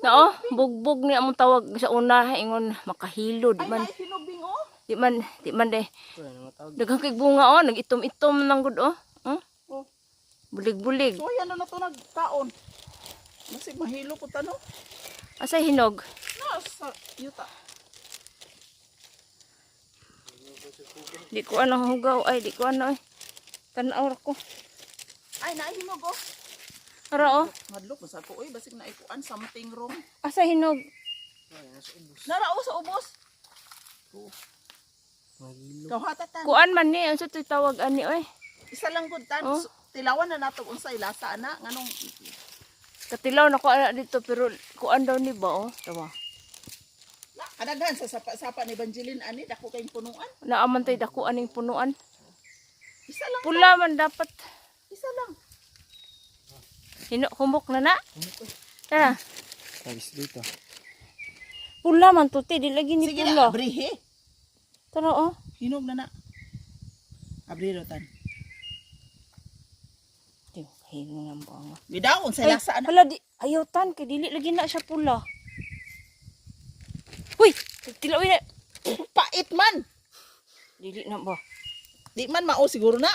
Na bugbog ni among tawag sa una ingon makahilo di Ay, man. na hinubing oh. Di man de. Daghang kay bunga oh, nagitom-itom nang gud oh. Oh. Bulig-bulig. So yan na to nagkaon. Kasi mahilo ko tano. Asa hinog? Nasa yuta. Di ko anong hugaw ay di ko ano eh. Tanaw ra ko. Ay, naihinog oh. Ara oh. Madlok basta ko oy basig na ikuan something wrong. Asa hinog? Nara oh sa ubos. Kawhatatan. Kuan man ni unsa toy tawag ani oy. Isa lang gud tan. Oh. Tilawan na nato unsay lasa ana nganong Katilaw na ko ana dito pero kuan daw ni ba oh. Tawa. kadaghan sa sapa ni Evangeline ani dako kayong punuan. Naaman tay dako aning punuan. Isa lang. Pula man dapat. Isa lang. Humok na na. Tara. Habis dito. Pula man tuti di lagi ni Sige pula. na, abrihe. Tara oh. Hinog na na. Abrihe tan. Di hino nang banga. Bidaon sa lasa ana. Hala di ayaw tan kay dili lagi na siya pula. Huy, tilawin na. Pait man. Dili na ba? Di man mao siguro na.